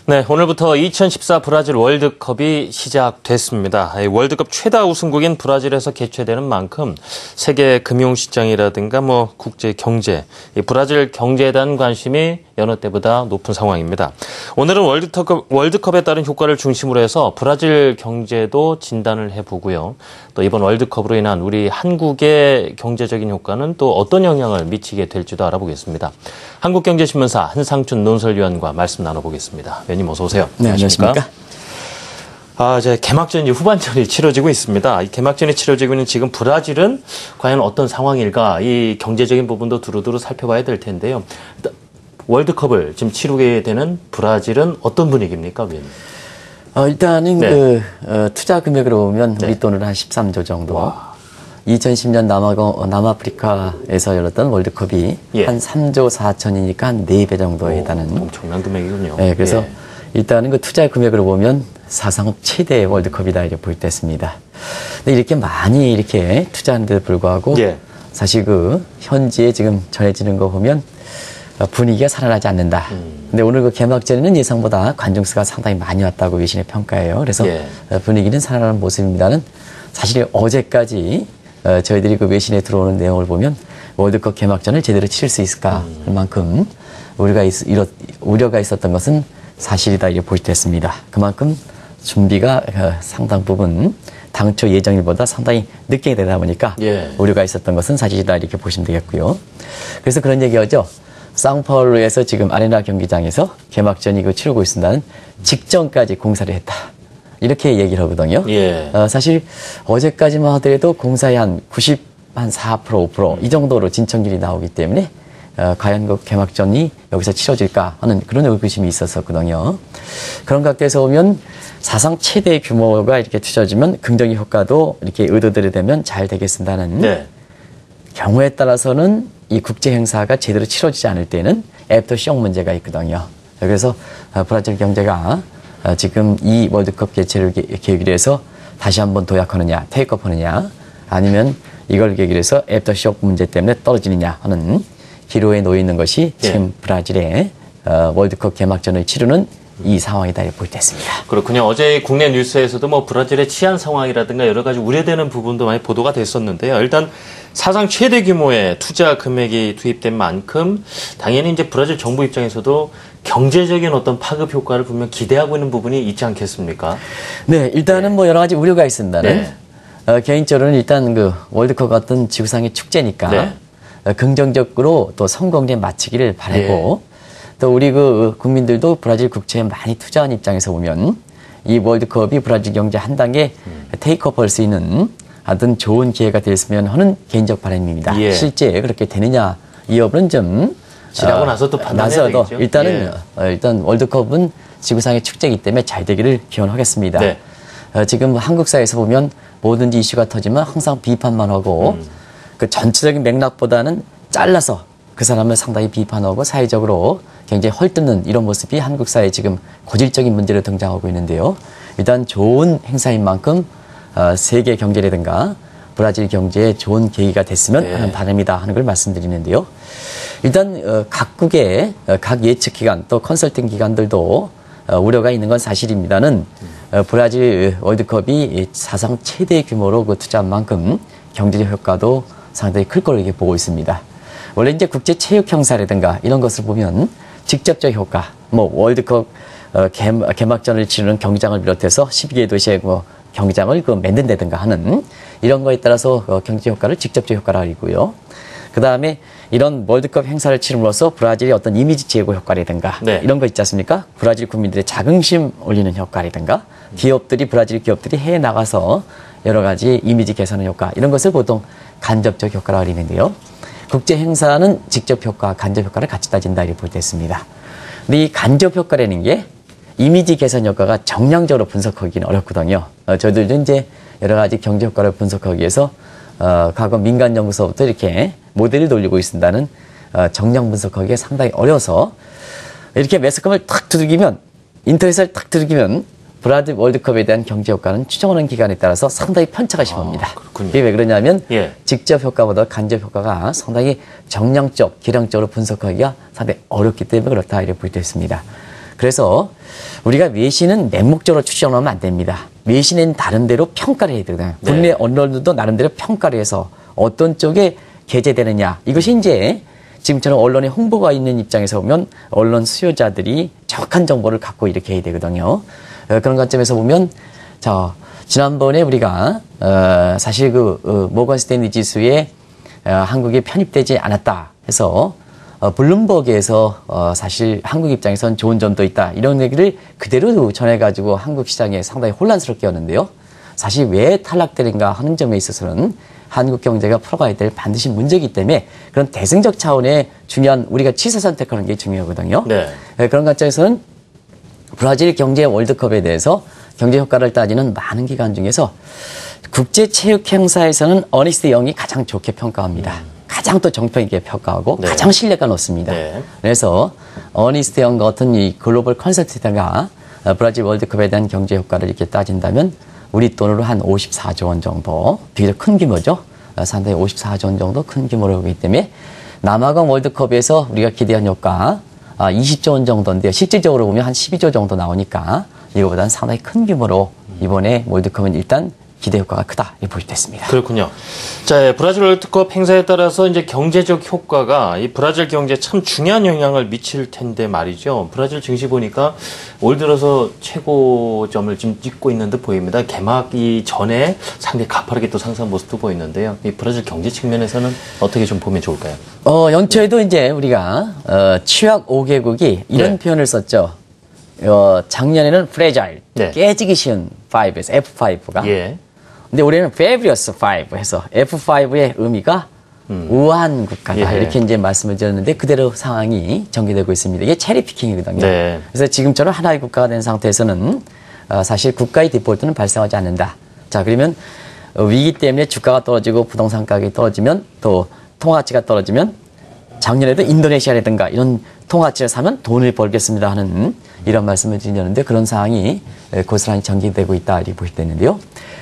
네, 오늘부터 2014 브라질 월드컵이 시작됐습니다. 월드컵 최다 우승국인 브라질에서 개최되는 만큼 세계 금융시장이라든가 국제 경제, 브라질 경제에 대한 관심이 여느 때보다 높은 상황입니다. 오늘은 월드컵에 따른 효과를 중심으로 해서 브라질 경제도 진단을 해보고요. 또 이번 월드컵으로 인한 우리 한국의 경제적인 효과는 또 어떤 영향을 미치게 될지도 알아보겠습니다. 한국경제신문사 한상춘 논설위원과 말씀 나눠보겠습니다. 위원님 어서 오세요. 네, 안녕하십니까? 이제 개막전이 후반전이 치러지고 있습니다. 이 개막전이 치러지고 있는 지금 브라질은 과연 어떤 상황일까? 이 경제적인 부분도 두루두루 살펴봐야 될 텐데요. 월드컵을 지금 치르게 되는 브라질은 어떤 분위기입니까, 위원님? 일단은 네. 투자 금액으로 보면 우리 돈으로 한 13조 정도. 와. 2010년 남아프리카에서 열렸던 월드컵이 한 3조 4천이니까 한 4배 정도에 해당하는. 엄청난 금액이군요. 네, 그래서 일단은 그 투자 금액으로 보면 사상 최대의 월드컵이다 이렇게 볼 때 있습니다. 근데 이렇게 많이 이렇게 투자하는데도 불구하고 사실 현지에 지금 전해지는 거 보면 분위기가 살아나지 않는다. 근데 오늘 그 개막전에는 예상보다 관중수가 상당히 많이 왔다고 외신의 평가예요. 그래서 분위기는 살아나는 모습입니다는 사실 어제까지 저희들이 그 외신에 들어오는 내용을 보면 월드컵 개막전을 제대로 치를 수 있을까 할 만큼 우려가 있었던 것은 사실이다 이렇게 볼 때 했습니다. 그만큼 준비가 상당 부분 당초 예정일보다 상당히 늦게 되다 보니까 우려가 있었던 것은 사실이다 이렇게 보시면 되겠고요. 그래서 그런 얘기하죠. 상파울루에서 지금 아레나 경기장에서 개막전이 치르고 있습니다는 직전까지 공사를 했다. 이렇게 얘기를 하거든요. 사실 어제까지만 하더라도 공사의 한 4%, 5% 이 정도로 진척률이 나오기 때문에 과연 그 개막전이 여기서 치러질까 하는 그런 의구심이 있었거든요. 그런 각도에서 보면 사상 최대 규모가 이렇게 투자주면 긍정의 효과도 이렇게 의도대로 되면 잘 되겠습니다는 경우에 따라서는 이 국제 행사가 제대로 치러지지 않을 때는 애프터쇼 문제가 있거든요. 그래서 브라질 경제가 지금 이 월드컵 개최를 계기로 해서 다시 한번 도약하느냐, 테이크업하느냐, 아니면 이걸 계기로 해서 애프터쇼 문제 때문에 떨어지느냐 하는 기로에 놓여 있는 것이 지금 브라질의 월드컵 개막전을 치르는 이 상황이다 이렇게 볼 때 있습니다. 그렇군요. 어제 국내 뉴스에서도 브라질의 치안 상황이라든가 여러 가지 우려되는 부분도 많이 보도가 됐었는데요. 일단 사상 최대 규모의 투자 금액이 투입된 만큼 당연히 이제 브라질 정부 입장에서도 경제적인 어떤 파급 효과를 분명 기대하고 있는 부분이 있지 않겠습니까? 네, 일단은 여러 가지 우려가 있습니다는 개인적으로는 일단 월드컵 같은 지구상의 축제니까 긍정적으로 또 성공리에 마치기를 바라고 또 우리 국민들도 브라질 국채에 많이 투자한 입장에서 보면 이 월드컵이 브라질 경제 한 단계 테이크업 할 수 있는 어떤 좋은 기회가 됐으면 하는 개인적 바람입니다. 실제 그렇게 되느냐 이 여부는 좀 지나고 나서 또 판단해야 되겠죠. 일단 월드컵은 지구상의 축제이기 때문에 잘 되기를 기원하겠습니다. 지금 한국 사회에서 보면 뭐든지 이슈가 터지면 항상 비판만 하고 그 전체적인 맥락보다는 잘라서 그 사람을 상당히 비판하고 사회적으로 굉장히 헐뜯는 이런 모습이 한국 사회에 지금 고질적인 문제로 등장하고 있는데요. 일단 좋은 행사인 만큼 세계 경제라든가 브라질 경제에 좋은 계기가 됐으면 하는 바람이다 하는 걸 말씀드리는데요. 일단 각국의 각 예측기관 또 컨설팅 기관들도 우려가 있는 건 사실입니다는 브라질 월드컵이 사상 최대 규모로 투자한 만큼 경제적 효과도 상당히 클 걸로 이렇게 보고 있습니다. 원래 이제 국제 체육 행사라든가 이런 것을 보면 직접적 효과, 월드컵 개막전을 치르는 경기장을 비롯해서 12개 도시의 경기장을 만든다든가 하는 이런 거에 따라서 경제 효과를 직접적 효과라고 하고요. 그 다음에 이런 월드컵 행사를 치름으로써 브라질의 어떤 이미지 제고 효과라든가 이런 거 있지 않습니까? 브라질 국민들의 자긍심 올리는 효과라든가 브라질 기업들이 해외 나가서 여러 가지 이미지 개선의 효과 이런 것을 보통 간접적 효과라고 하는데요. 국제 행사는 직접 효과, 간접 효과를 같이 따진다 이렇게 볼 때 있습니다. 근데 이 간접 효과라는 게 이미지 개선 효과가 정량적으로 분석하기는 어렵거든요. 저희들도 이제 여러 가지 경제 효과를 분석하기 위해서 과거 민간 연구소부터 이렇게 모델을 돌리고 있습니다는 정량 분석하기가 상당히 어려서 이렇게 매스컴을 탁 두들기면 인터넷을 탁 두들기면 브라질 월드컵에 대한 경제 효과는 추정하는 기간에 따라서 상당히 편차가 심합니다. 이게 왜 그러냐면 직접 효과보다 간접 효과가 상당히 정량적, 기량적으로 분석하기가 상당히 어렵기 때문에 그렇다 이렇게 볼 때 있습니다. 그래서 우리가 외신은 맹목적으로 추정하면 안 됩니다. 외신은 다른 데로 평가를 해야 되거든요. 국내 언론들도 나름대로 평가를 해서 어떤 쪽에 게재되느냐. 이것이 이제 지금처럼 언론에 홍보가 있는 입장에서 보면 언론 수요자들이 정확한 정보를 갖고 이렇게 해야 되거든요. 그런 관점에서 보면 지난번에 우리가 사실 모건 스탠리 지수에 한국이 편입되지 않았다 해서 블룸버그에서 사실 한국 입장에선 좋은 점도 있다 이런 얘기를 그대로 전해가지고 한국 시장에 상당히 혼란스럽게 하는데요. 사실 왜 탈락되는가 하는 점에 있어서는 한국 경제가 풀어가야 될 반드시 문제이기 때문에 그런 대승적 차원의 중요한 우리가 취사 선택하는 게 중요하거든요. 네. 그런 관점에서는 브라질 경제 월드컵에 대해서 경제 효과를 따지는 많은 기관 중에서 국제 체육 행사에서는 어니스트 영이 가장 좋게 평가합니다. 가장 또 정평 있게 평가하고 네. 가장 신뢰가 높습니다. 네. 그래서 어니스트 영 같은 이 글로벌 컨설턴트가 브라질 월드컵에 대한 경제 효과를 이렇게 따진다면 우리 돈으로 한 54조 원 정도, 비교적 큰 규모죠. 상당히 54조 원 정도 큰 규모로 오기 때문에 남아공 월드컵에서 우리가 기대한 효과 20조 원 정도인데요. 실질적으로 보면 한 12조 정도 나오니까 이거보다는 상당히 큰 규모로 이번에 월드컵은 일단 기대 효과가 크다 이렇게 볼 수 있습니다. 그렇군요. 자, 브라질 월드컵 행사에 따라서 이제 경제적 효과가 이 브라질 경제에 참 중요한 영향을 미칠 텐데 말이죠. 브라질 증시 보니까 올 들어서 최고점을 지금 찍고 있는 듯 보입니다. 개막이 전에 상당히 가파르게 또 상승한 모습도 보이는데요. 이 브라질 경제 측면에서는 어떻게 좀 보면 좋을까요? 연초에도 이제 우리가 취약 5개국이 이런 네. 표현을 썼죠. 작년에는 fragile, 네. 깨지기 쉬운 5에서 F5가. 예. 근데 올해는 fabulous 5 해서 F5의 의미가 우아한 국가다. 예. 이렇게 이제 말씀을 드렸는데 그대로 상황이 전개되고 있습니다. 이게 체리 피킹이거든요. 네. 그래서 지금처럼 하나의 국가가 된 상태에서는 사실 국가의 디폴트는 발생하지 않는다. 자, 그러면 위기 때문에 주가가 떨어지고 부동산 가격이 떨어지면 또 통화가치가 떨어지면 작년에도 인도네시아라든가 이런 통화가치를 사면 돈을 벌겠습니다 하는 이런 말씀을 드렸는데 그런 상황이 고스란히 전개되고 있다 이렇게 보실 때 있는데요.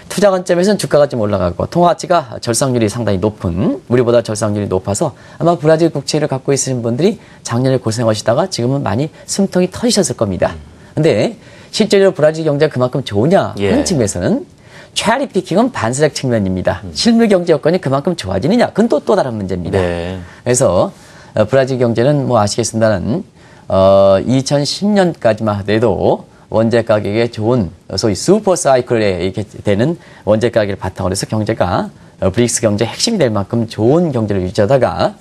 투자 관점에서는 주가가 좀 올라가고 통화가치가 절상률이 상당히 높은 우리보다 절상률이 높아서 아마 브라질 국채를 갖고 있으신 분들이 작년에 고생하시다가 지금은 많이 숨통이 터지셨을 겁니다. 근데 실제로 브라질 경제가 그만큼 좋으냐 하는 측면에서는 체리 피킹은 반사적 측면입니다. 실물 경제 여건이 그만큼 좋아지느냐 그건 또 다른 문제입니다. 네. 그래서 브라질 경제는 뭐 아시겠습니다는 2010년까지만 하더라도 원재 가격에 좋은 소위 슈퍼 사이클에 이렇게 되는 원재 가격을 바탕으로 해서 경제가 브릭스 경제 핵심이 될 만큼 좋은 경제를 유지하다가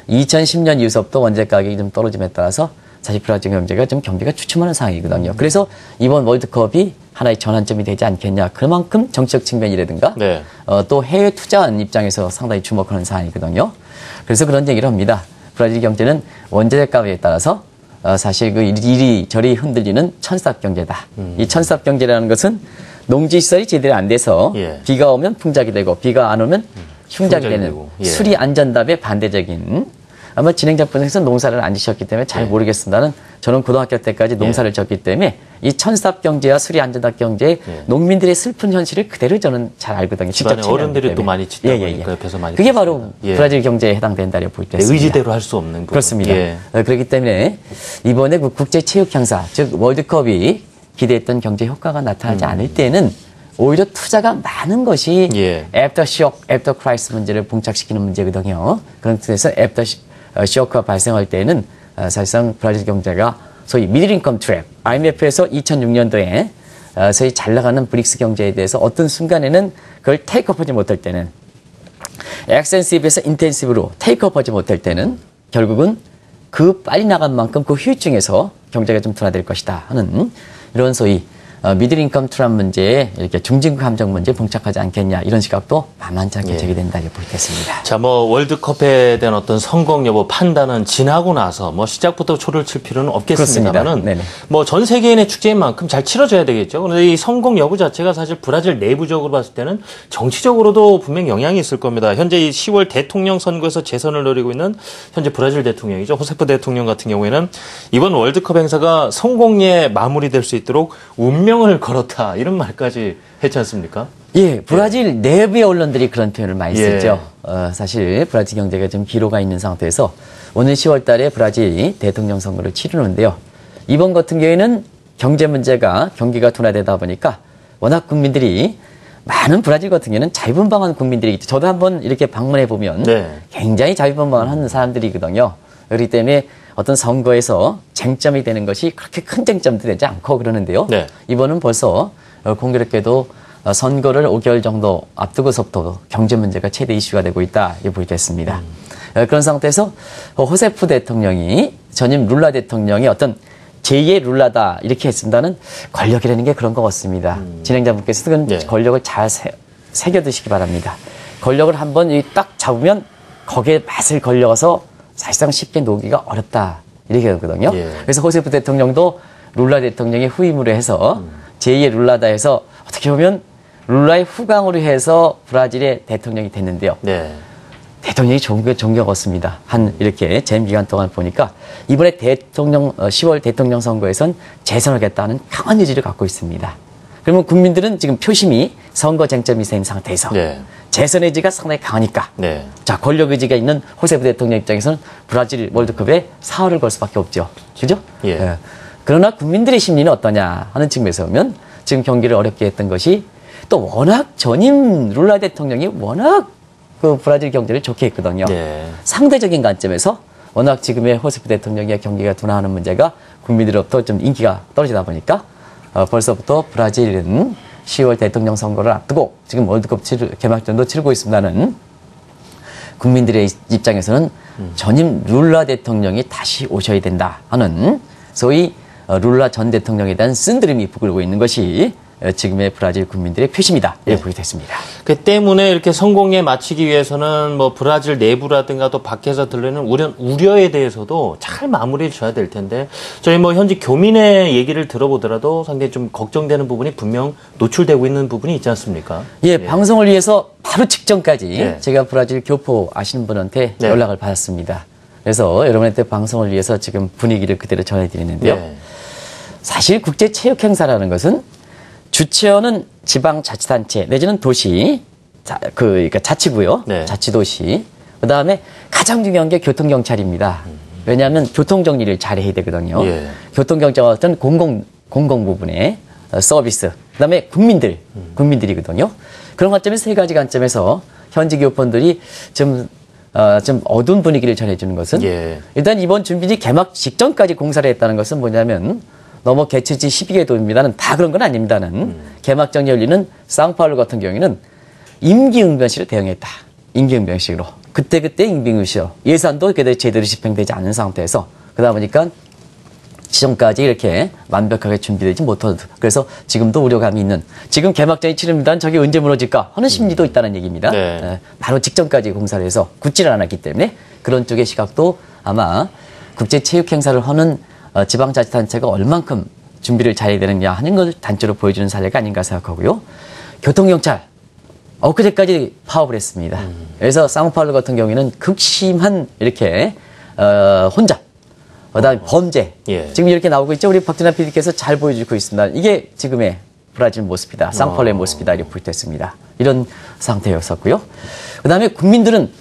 2010년 이후부터 원재 가격이 좀 떨어짐에 따라서 사실 브라질 경제가 좀 경기가 주춤하는 상황이거든요. 그래서 이번 월드컵이 하나의 전환점이 되지 않겠냐. 그만큼 정치적 측면이라든가 네. 또 해외 투자한 입장에서 상당히 주목하는 상황이거든요. 그래서 그런 얘기를 합니다. 브라질 경제는 원재 가격에 따라서 사실 그 이리저리 흔들리는 천스탑 경제다. 이 천스탑 경제라는 것은 농지시설이 제대로 안 돼서 예. 비가 오면 풍작이 되고 비가 안 오면 흉작이 되는 예. 수리 안전답의 반대적인 아마 진행자분께서 농사를 안 지셨기 때문에 잘 모르겠습니다는 저는 고등학교 때까지 농사를 졌기 때문에 이 천스탑 경제와 수리 안전답 경제의 농민들의 슬픈 현실을 그대로 저는 잘 알거든요. 집안에 어른들이 또 많이 짓다 보니까 옆에서 많이 그게 바로 브라질 경제에 해당된다고 볼 때 있습니다. 의지대로 할 수 없는 부분. 그렇습니다. 그렇기 때문에 이번에 국제 체육 행사 즉 월드컵이 기대했던 경제 효과가 나타나지 않을 때는 오히려 투자가 많은 것이 애프터 쇼크, 애프터 크라이시스 문제를 봉착시키는 문제거든요. 그런 뜻에서 애프터 쇼크가 발생할 때는 사실상 브라질 경제가 소위 미들 인컴 트랩, IMF에서 2006년도에 소위 잘 나가는 브릭스 경제에 대해서 어떤 순간에는 그걸 테이크업하지 못할 때는 엑센시브에서 인텐시브로 테이크업하지 못할 때는 결국은 그 빨리 나간 만큼 그 후유증에서 경제가 좀 둔화될 것이다 하는 이런 소위 미들 인컴 트랩 문제에 이렇게 중진국 함정 문제에 봉착하지 않겠냐 이런 시각도 만만치 않게 제기된다 이렇게 보겠습니다. 자, 뭐 월드컵에 대한 어떤 성공 여부 판단은 지나고 나서 뭐 시작부터 초를 칠 필요는 없겠습니다만은 뭐 전 세계인의 축제인 만큼 잘 치러져야 되겠죠. 그런데 이 성공 여부 자체가 사실 브라질 내부적으로 봤을 때는 정치적으로도 분명 영향이 있을 겁니다. 현재 이 10월 대통령 선거에서 재선을 노리고 있는 현재 브라질 대통령이죠. 호세프 대통령 같은 경우에는 이번 월드컵 행사가 성공리에 마무리될 수 있도록 운명을 걸었다 이런 말까지 했지 않습니까? 예, 브라질 내부의 언론들이 그런 표현을 많이 쓰죠. 사실 브라질 경제가 좀 기로가 있는 상태에서 오늘 10월 달에 브라질 대통령 선거를 치르는데요. 이번 같은 경우에는 경제 문제가 경기가 둔화되다 보니까 워낙 국민들이 많은 브라질 같은 경우는 자유분방한 국민들이 있죠. 저도 한번 이렇게 방문해 보면 네. 굉장히 자유분방한 사람들이거든요. 그렇기 때문에 어떤 선거에서 쟁점이 되는 것이 그렇게 큰 쟁점도 되지 않고 그러는데요. 네. 이번은 벌써 공교롭게도 선거를 5개월 정도 앞두고서부터 경제 문제가 최대 이슈가 되고 있다 이렇게 보겠습니다. 그런 상태에서 호세프 대통령이 전임 룰라 대통령이 어떤 제2의 룰라다 이렇게 했습니다는 권력이라는 게 그런 것 같습니다. 진행자분께서는 네. 권력을 잘 새겨드시기 바랍니다. 권력을 한번 딱 잡으면 거기에 맛을 걸려서 사실상 쉽게 놓기가 어렵다 이렇게 하거든요. 예. 그래서 호세프 대통령도 룰라 대통령의 후임으로 해서 제2의 룰라다 해서 어떻게 보면 룰라의 후광으로 해서 브라질의 대통령이 됐는데요. 네. 대통령이 존경했습니다. 한 이렇게 재임 기간 동안 보니까 이번에 10월 대통령 선거에선 재선하겠다는 강한 의지를 갖고 있습니다. 그러면 국민들은 지금 표심이 선거 쟁점이 된 상태에서 네. 재선 의지가 상당히 강하니까 네. 자 권력 의지가 있는 호세프 대통령 입장에서는 브라질 월드컵에 사활을 걸 수밖에 없죠. 그죠? 예. 예. 그러나 국민들의 심리는 어떠냐 하는 측면에서 보면 지금 경기를 어렵게 했던 것이 또 워낙 전임 룰라 대통령이 워낙 그 브라질 경제를 좋게 했거든요. 네. 상대적인 관점에서 워낙 지금의 호세프 대통령의 경기가 둔화하는 문제가 국민들로부터 좀 인기가 떨어지다 보니까 벌써부터 브라질은 10월 대통령 선거를 앞두고 지금 월드컵 개막전도 치르고 있습니다는 국민들의 입장에서는 전임 룰라 대통령이 다시 오셔야 된다 하는 소위 룰라 전 대통령에 대한 쓴드름이 부글고 있는 것이 지금의 브라질 국민들의 표심이다. 이렇게 보게 됐습니다. 그 때문에 이렇게 성공에 마치기 위해서는 뭐 브라질 내부라든가 또 밖에서 들리는 우려에 대해서도 잘 마무리를 줘야 될 텐데 저희 뭐 현지 교민의 얘기를 들어보더라도 상당히 좀 걱정되는 부분이 분명 노출되고 있는 부분이 있지 않습니까? 예, 방송을 위해서 바로 직전까지 제가 브라질 교포 아시는 분한테 연락을 받았습니다. 그래서 여러분한테 방송을 위해서 지금 분위기를 그대로 전해드리는데요. 사실 국제체육행사라는 것은 주최원은 지방자치단체 내지는 도시, 그러니까 자치구요, 네. 자치도시. 그 다음에 가장 중요한 게 교통경찰입니다. 왜냐하면 교통정리를 잘 해야 되거든요. 예. 교통경찰과 어떤 공공 부분의 서비스. 그 다음에 국민들이거든요. 그런 관점에서 세 가지 관점에서 현지 교포들이 좀 어두운 분위기를 전해주는 것은 일단 이번 준비지 개막 직전까지 공사를 했다는 것은 뭐냐면 너무 개최지 12개도입니다는 다 그런 건 아닙니다는 개막전이 열리는 상파울루 같은 경우에는 임기응변식으로 대응했다. 임기응변식으로. 그때그때 임기응변식으로. 예산도 제대로 집행되지 않은 상태에서 그러다 보니까 지정까지 이렇게 완벽하게 준비되지 못하고 그래서 지금도 우려감이 있는 지금 개막전이 치릅니다는 저게 언제 무너질까 하는 심리도 있다는 얘기입니다. 네. 바로 직전까지 공사를 해서 굳지를 않았기 때문에 그런 쪽의 시각도 아마 국제체육행사를 하는 지방자치단체가 얼만큼 준비를 잘해야 되느냐 하는 걸 단적으로 보여주는 사례가 아닌가 생각하고요. 교통경찰 엊그제까지 파업을 했습니다. 그래서 사우파울루 같은 경우에는 극심한 이렇게 혼잡, 그다음에 범죄 지금 이렇게 나오고 있죠. 우리 박진환 PD께서 잘 보여주고 있습니다. 이게 지금의 브라질 모습이다. 사우파울루의 모습이다. 이렇게 보여줬습니다. 이런 상태였었고요. 그다음에 국민들은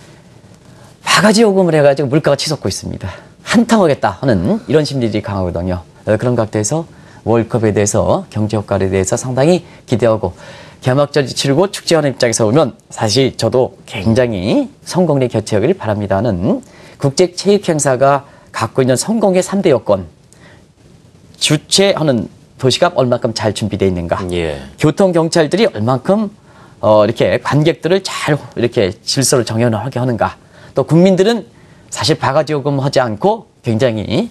바가지 요금을 해가지고 물가가 치솟고 있습니다. 한탕하겠다 하는 이런 심리들이 강하거든요. 그런 각도에서 월컵에 대해서 경제 효과에 대해서 상당히 기대하고 개막전이 치르고 축제하는 입장에서 보면 사실 저도 굉장히 성공의 개최하기를 바랍니다는 국제체육행사가 갖고 있는 성공의 3대 요건 주최하는 도시가 얼만큼 잘 준비되어 있는가 교통경찰들이 얼만큼 이렇게 관객들을 잘 이렇게 질서를 정연하게 하는가 또 국민들은 사실 바가지 요금 하지 않고 굉장히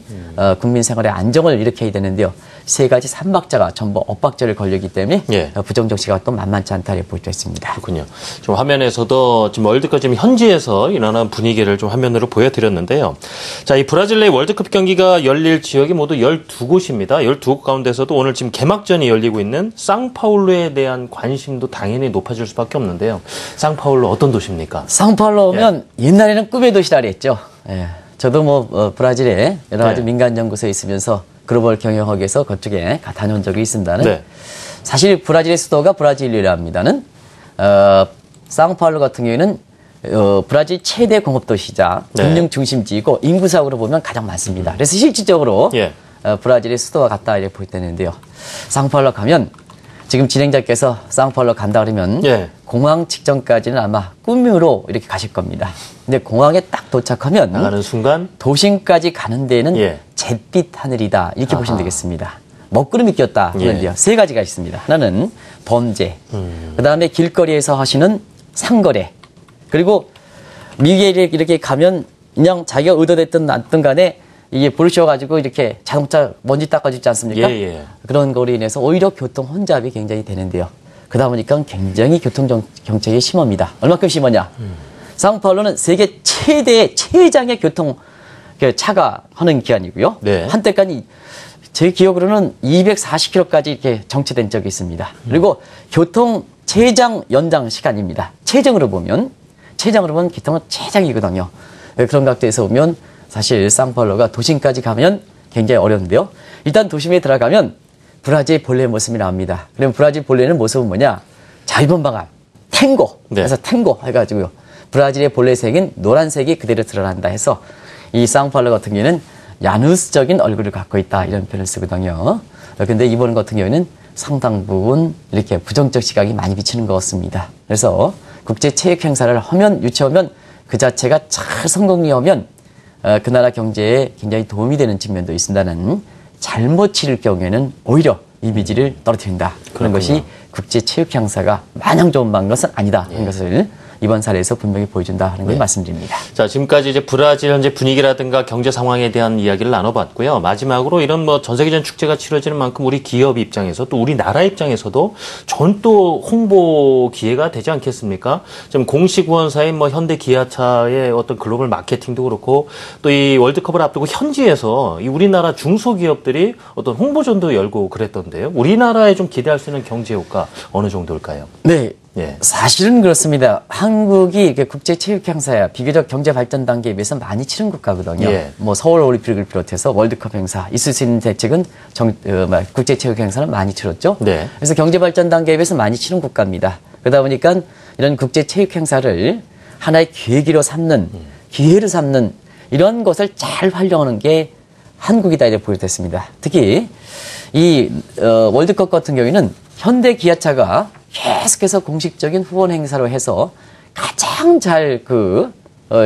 국민 생활의 안정을 일으켜야 되는데요. 세 가지 삼박자가 전부 엇박자를 걸리기 때문에 부정적 시각도 만만치 않다 이렇게 볼 수 있습니다. 그렇군요. 지금 화면에서도 지금 월드컵 지금 현지에서 일어난 분위기를 좀 화면으로 보여드렸는데요. 자, 이 브라질 내 월드컵 경기가 열릴 지역이 모두 12곳입니다. 12곳 가운데서도 오늘 지금 개막전이 열리고 있는 상파울루에 대한 관심도 당연히 높아질 수밖에 없는데요. 상파울루 어떤 도시입니까? 상파울루 오면 옛날에는 꿈의 도시라 그랬죠. 저도 뭐 브라질에 여러 가지 민간 연구소에 있으면서 글로벌 경영하기 위해서 그쪽에 다녀온 적이 있습니다는 사실 브라질의 수도가 브라질리아입니다는 상파울루 같은 경우에는 브라질 최대 공업도시자 금융 중심지이고 인구상으로 보면 가장 많습니다. 그래서 실질적으로 브라질의 수도와 같다 이렇게 보이되는데요. 상파울로 가면 지금 진행자께서 상파울로 간다 그러면 예. 공항 직전까지는 아마 꿈으로 이렇게 가실 겁니다. 근데 공항에 딱 도착하면 나가는 순간 도심까지 가는 데는 예. 잿빛 하늘이다 이렇게 보시면 되겠습니다. 먹구름이 꼈다 하는데요. 예. 세 가지가 있습니다. 하나는 범죄, 그다음에 길거리에서 하시는 상거래, 그리고 미국에 이렇게 가면 그냥 자기가 의도됐든 않든 간에 이게 부르셔가지고 이렇게 자동차 먼지 닦아주지 않습니까? 예, 예. 그런 거로 인해서 오히려 교통 혼잡이 굉장히 되는데요. 그러다 보니까 굉장히 교통 경책이 심합니다. 얼마큼 심하냐? 상파울로는 세계 최장의 교통 차가 하는 기간이고요. 네. 한때까지 제 기억으로는 240km까지 이렇게 정체된 적이 있습니다. 그리고 교통 최장 연장 시간입니다. 최장으로 보면 교통은 최장이거든요. 그런 각도에서 보면 사실 상파울로가 도심까지 가면 굉장히 어려운데요. 일단 도심에 들어가면 브라질 본래의 모습이 나옵니다. 그럼 브라질 본래는 모습은 뭐냐? 자유분방함, 탱고. 네. 그래서 탱고 해가지고요. 브라질의 본래 색인 노란색이 그대로 드러난다 해서 이 상파울로 같은 경우에는 야누스적인 얼굴을 갖고 있다 이런 표현을 쓰거든요. 근데 이번 같은 경우에는 상당 부분 이렇게 부정적 시각이 많이 비치는 것 같습니다. 그래서 국제 체육 행사를 유치하면 그 자체가 잘 성공하면 그 나라 경제에 굉장히 도움이 되는 측면도 있습니다는 잘못 치를 경우에는 오히려 이미지를 떨어뜨린다. 그런 것이 국제 체육 행사가 마냥 좋은 것은 아니다. 하는 것을 이번 사례에서 분명히 보여준다 하는 걸 말씀드립니다. 자, 지금까지 이제 브라질 현재 분위기라든가 경제 상황에 대한 이야기를 나눠봤고요. 마지막으로 이런 전 세계적인 축제가 치러지는 만큼 우리 기업 입장에서 또 우리나라 입장에서도 좋은 또 홍보 기회가 되지 않겠습니까? 지금 공식 후원사인 현대 기아차의 어떤 글로벌 마케팅도 그렇고 또 이 월드컵을 앞두고 현지에서 이 우리나라 중소기업들이 어떤 홍보전도 열고 그랬던데요. 우리나라에 좀 기대할 수 있는 경제 효과 어느 정도일까요? 네. 예. 사실은 그렇습니다. 한국이 국제 체육 행사야 비교적 경제 발전 단계에 비해서 많이 치른 국가거든요. 예. 서울 올림픽을 비롯해서 월드컵 행사 있을 수 있는 대책은 국제 체육 행사는 많이 치렀죠. 네. 그래서 경제 발전 단계에 비해서 많이 치른 국가입니다. 그러다 보니까 이런 국제 체육 행사를 하나의 계기로 삼는 기회를 삼는 이런 것을 잘 활용하는 게 한국이다 이렇게 보여졌습니다. 특히 이 월드컵 같은 경우에는 현대 기아차가 계속해서 공식적인 후원 행사로 해서 가장 잘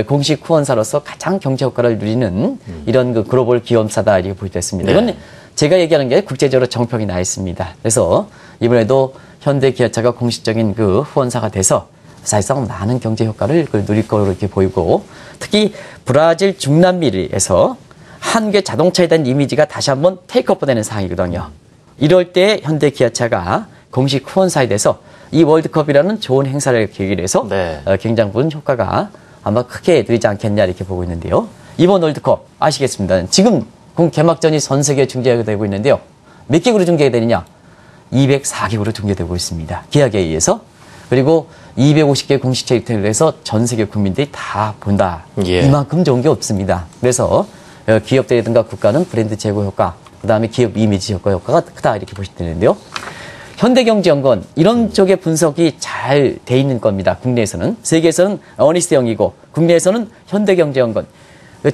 공식 후원사로서 가장 경제 효과를 누리는 이런 글로벌 기업사다 이렇게 보여졌습니다. 이건 제가 얘기하는 게 국제적으로 정평이 나 있습니다. 그래서 이번에도 현대 기아차가 공식적인 후원사가 돼서 사실상 많은 경제 효과를 누릴 거로 이렇게 보이고 특히 브라질 중남미에서 한국의 자동차에 대한 이미지가 다시 한번 테이크오프 되는 상황이거든요. 이럴 때 현대 기아차가 공식 후원사에 대해서 이 월드컵이라는 좋은 행사를 계기로 해서 굉장히 부분 효과가 아마 크게 늘지 않겠냐 이렇게 보고 있는데요. 이번 월드컵 아시겠습니다. 지금 개막전이 전 세계에 중계되고 있는데요. 몇 개국으로 중계되느냐? 204개국으로 중계되고 있습니다. 계약에 의해서. 그리고 250개 공식 채택을 해서 전 세계 국민들이 다 본다. 이만큼 좋은 게 없습니다. 그래서 기업들이든가 국가는 브랜드 제고 효과, 그 다음에 기업 이미지 효과가 크다 이렇게 보시면 되는데요. 현대경제연구원 이런 쪽의 분석이 잘 돼 있는 겁니다. 국내에서는. 세계에서는 어니스트영이고 국내에서는 현대경제연구원.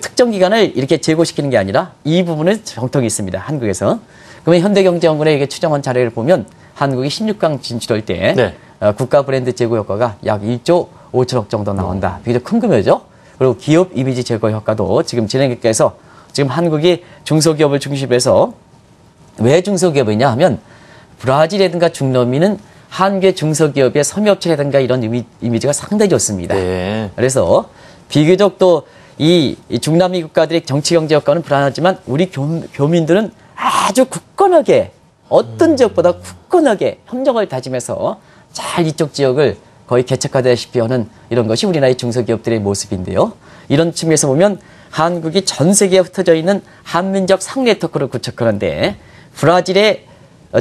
특정 기관을 이렇게 제고시키는 게 아니라 이 부분에 정통이 있습니다. 한국에서. 그러면 현대경제연구원의 추정한 자료를 보면 한국이 16강 진출할 때 국가 브랜드 제고 효과가 약 1조 5천억 정도 나온다. 비교적 큰 금액이죠. 그리고 기업 이미지 제고 효과도 지금 진행객께서 지금 한국이 중소기업을 중심으로 해서 왜 중소기업이냐 하면 브라질이라든가 중남미는 한국의 중소기업의 섬유업체라든가 이런 이미지가 상당히 좋습니다. 그래서 비교적 또 이 중남미 국가들의 정치 경제 효과는 불안하지만 우리 교민들은 아주 굳건하게 어떤 지역보다 굳건하게 협력을 다짐해서 잘 이쪽 지역을 거의 개척하다시피 하는 이런 것이 우리나라의 중소기업들의 모습인데요. 이런 측면에서 보면 한국이 전 세계에 흩어져 있는 한민족 상네트워크를 구축하는데 브라질의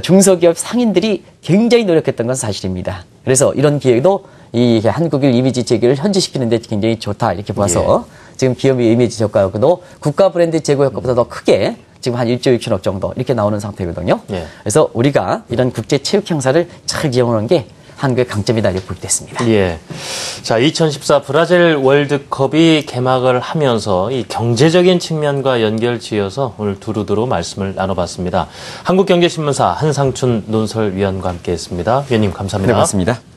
중소기업 상인들이 굉장히 노력했던 건 사실입니다. 그래서 이런 기회도 이 한국의 이미지 제기를 현지시키는 데 굉장히 좋다 이렇게 봐서 지금 기업의 이미지 효과도 국가 브랜드 제고 효과보다 더 크게 지금 한 1조 6천억 정도 이렇게 나오는 상태거든요. 그래서 우리가 이런 국제 체육 행사를 잘 이용하는 게 한국의 강점이다 이렇게 보겠습니다. 예. 자, 2014 브라질 월드컵이 개막을 하면서 이 경제적인 측면과 연결지어서 오늘 두루두루 말씀을 나눠봤습니다. 한국경제신문사 한상춘 논설위원과 함께했습니다. 위원님 감사합니다. 네, 고맙습니다.